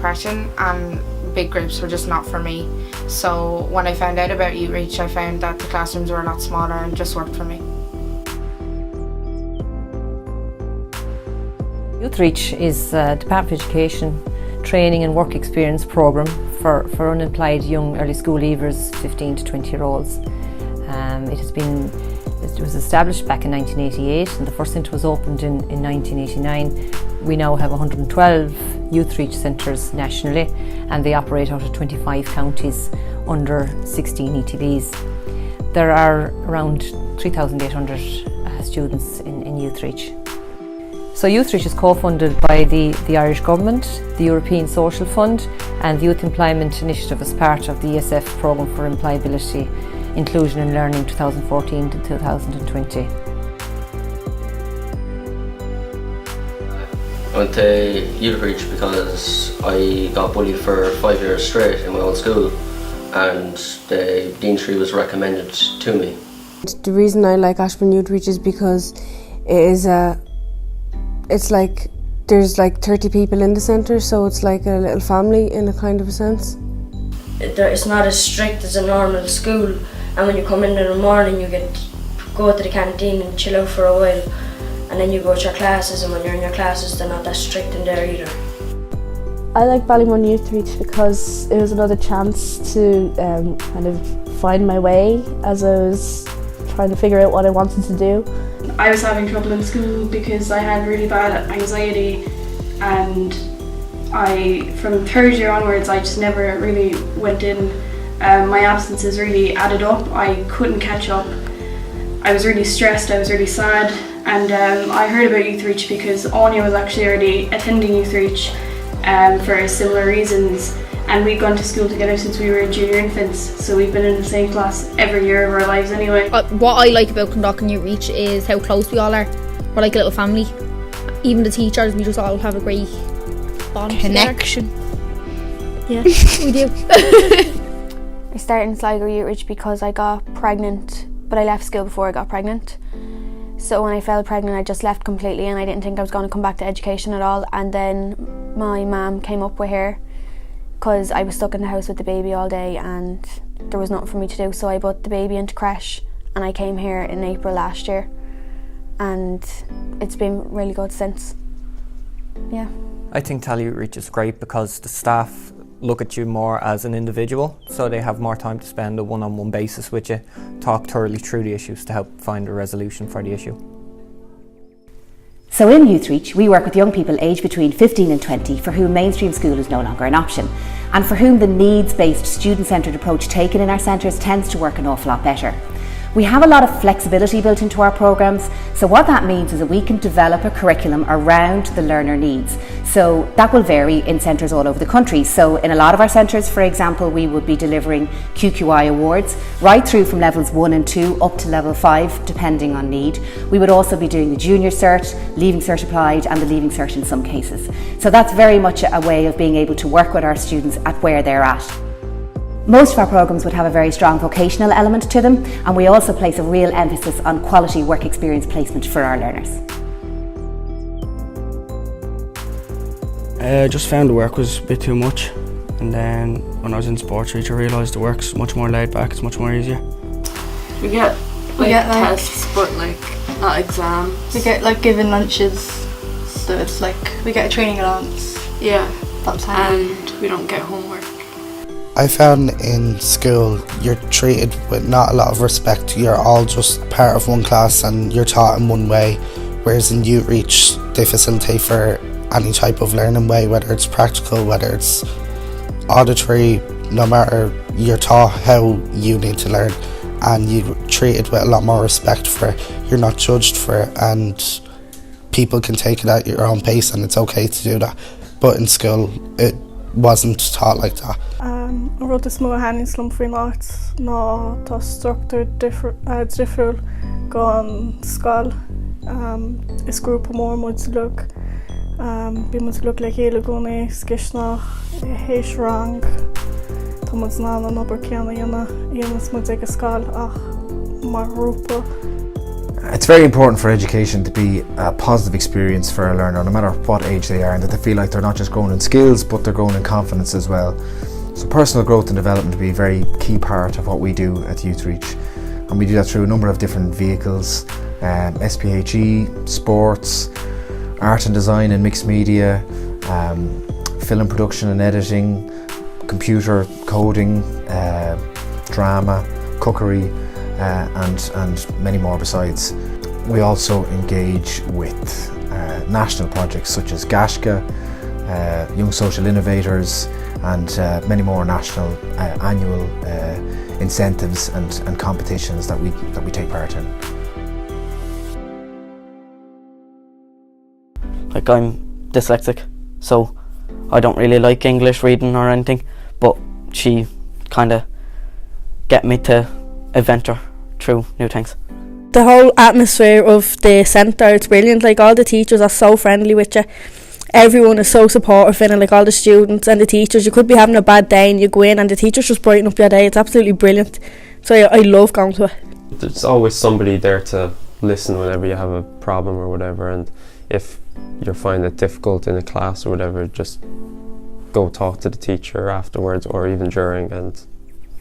depression, and big groups were just not for me. So when I found out about Youthreach, I found that the classrooms were a lot smaller and just worked for me. Youthreach is a Department of Education training and work experience programme for unemployed young early school leavers, 15 to 20-year-olds. It was established back in 1988 and the first centre was opened in 1989. We now have 112 Youthreach centres nationally, and they operate out of 25 counties under 16 ETBs. There are around 3,800 students in Youthreach. So Youthreach is co-funded by the Irish Government, the European Social Fund and the Youth Employment Initiative as part of the ESF programme for Employability, Inclusion and Learning 2014 to 2020. I went to Youthreach because I got bullied for 5 years straight in my old school, and the deansry was recommended to me. The reason I like Ashburn Youthreach is because it's like there's like 30 people in the centre, so it's like a little family in a kind of a sense. It's not as strict as a normal school, and when you come in the morning you go to the canteen and chill out for a while, and then you go to your classes, and when you're in your classes they're not that strict in there either. I like Ballymun Youthreach because it was another chance to kind of find my way as I was trying to figure out what I wanted to do. I was having trouble in school because I had really bad anxiety, and from third year onwards I just never really went in. My absences really added up, I couldn't catch up. I was really stressed, I was really sad, and I heard about Youthreach because Anya was actually already attending Youthreach for similar reasons, and we'd gone to school together since we were junior infants, so we've been in the same class every year of our lives anyway. What I like about conducting Youthreach is how close we all are. We're like a little family. Even the teachers, we just all have a great bond connection together. Yeah, we do. I started in Sligo Youthreach because I got pregnant, but I left school before I got pregnant. So when I fell pregnant I just left completely, and I didn't think I was going to come back to education at all, and then my mum came up with her because I was stuck in the house with the baby all day and there was nothing for me to do, so I put the baby into creche and I came here in April last year, and it's been really good since. Yeah. I think Youthreach is great because the staff look at you more as an individual, so they have more time to spend a one-on-one basis with you, talk thoroughly through the issues to help find a resolution for the issue. So in Youthreach, we work with young people aged between 15 and 20 for whom mainstream school is no longer an option, and for whom the needs-based, student-centred approach taken in our centres tends to work an awful lot better. We have a lot of flexibility built into our programmes, so what that means is that we can develop a curriculum around the learner needs. So that will vary in centres all over the country. So in a lot of our centres, for example, we would be delivering QQI awards right through from levels 1 and 2 up to level 5, depending on need. We would also be doing the Junior Cert, Leaving Cert Applied and the Leaving Cert in some cases. So that's very much a way of being able to work with our students at where they're at. Most of our programmes would have a very strong vocational element to them, and we also place a real emphasis on quality work experience placement for our learners. I just found the work was a bit too much, and then when I was in sports reach I realised the work's much more laid back, it's much more easier. We get tests, but like not exams. We get like given lunches, so it's like we get a training allowance. Yeah, that's and we don't get homework. I found in school you're treated with not a lot of respect. You're all just part of one class and you're taught in one way, whereas in Youthreach they facilitate for any type of learning way, whether it's practical, whether it's auditory, no matter, you're taught how you need to learn and you're treated with a lot more respect for it. You're not judged for it and people can take it at your own pace and it's okay to do that. But in school it wasn't taught like that. Rud is mó hanin slum faoin láit ná tá struchtúr difriúil go an scoil. Is grúpa mór muid lug. Bí muid lug le chéile gúna scisna héis rang. Tá muid ná an obair ceanna dhéanas muid ag a scoil ach mar grúpa. It's very important for education to be a positive experience for a learner, no matter what age they are, and that they feel like they're not just growing in skills, but they're growing in confidence as well. So personal growth and development will be a very key part of what we do at Youthreach, and we do that through a number of different vehicles, SPHE, sports, art and design and mixed media, film production and editing, computer coding, drama, cookery, and many more besides. We also engage with national projects such as GASHKA, Young Social Innovators, and many more national annual incentives and competitions that we take part in. Like, I'm dyslexic, so I don't really like English reading or anything, but she kind of get me to adventure through new things. The whole atmosphere of the centre, it's brilliant. Like, all the teachers are so friendly with you. Everyone is so supportive in it, like all the students and the teachers. You could be having a bad day and you go in and the teachers just brighten up your day. It's absolutely brilliant. So I love going to it. There's always somebody there to listen whenever you have a problem or whatever, and if you find it difficult in a class or whatever, just go talk to the teacher afterwards or even during, and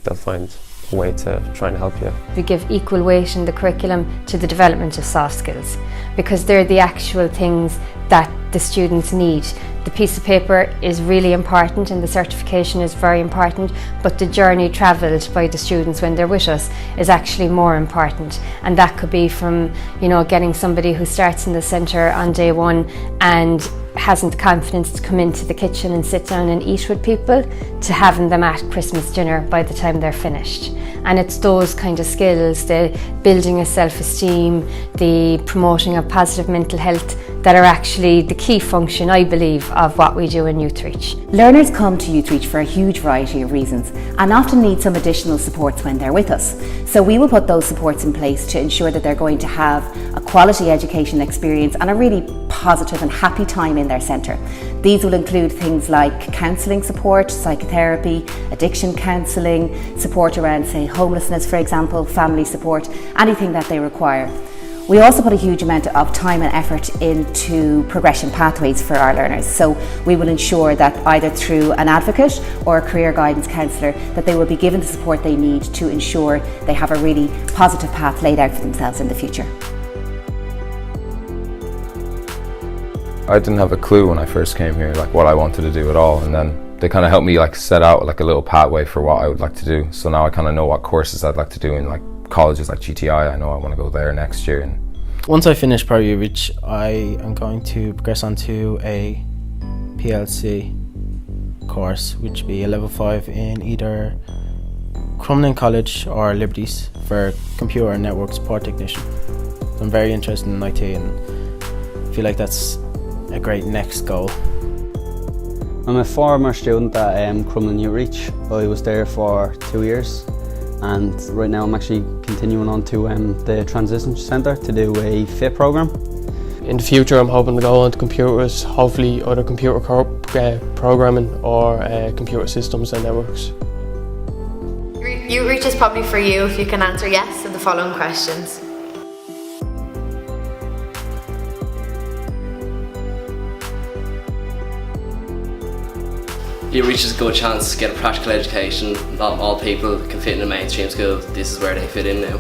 they'll find a way to try and help you. We give equal weight in the curriculum to the development of soft skills, because they're the actual things that the students need. The piece of paper is really important and the certification is very important, but the journey travelled by the students when they're with us is actually more important. And that could be from, you know, getting somebody who starts in the centre on day one and hasn't the confidence to come into the kitchen and sit down and eat with people, to having them at Christmas dinner by the time they're finished. And it's those kind of skills, the building of self-esteem, the promoting of positive mental health, that are actually the key function, I believe, of what we do in Youthreach. Learners come to Youthreach for a huge variety of reasons and often need some additional supports when they're with us. So we will put those supports in place to ensure that they're going to have a quality education experience and a really positive and happy time in their centre. These will include things like counselling support, psychotherapy, addiction counselling, support around, say, homelessness, for example, family support, anything that they require. We also put a huge amount of time and effort into progression pathways for our learners. So we will ensure that either through an advocate or a career guidance counsellor, that they will be given the support they need to ensure they have a really positive path laid out for themselves in the future. I didn't have a clue when I first came here, like what I wanted to do at all, and then they kind of helped me like set out like a little pathway for what I would like to do. So now I kind of know what courses I'd like to do in like colleges like GTI. I know I want to go there next year. And once I finish Pro Youthreach, I am going to progress onto a PLC course, which will be a level 5 in either Crumlin College or Liberties for computer and network support technician. So I'm very interested in IT and feel like that's a great next goal. I'm a former student at Crumlin Youthreach. I was there for 2 years, and right now I'm actually continuing on to the Transition Centre to do a FIT programme. In the future I'm hoping to go on to computers, hopefully either computer programming or computer systems and networks. Youthreach is probably for you if you can answer yes to the following questions. Youthreach is a good chance to get a practical education. Not all people can fit in a mainstream school. This is where they fit in now.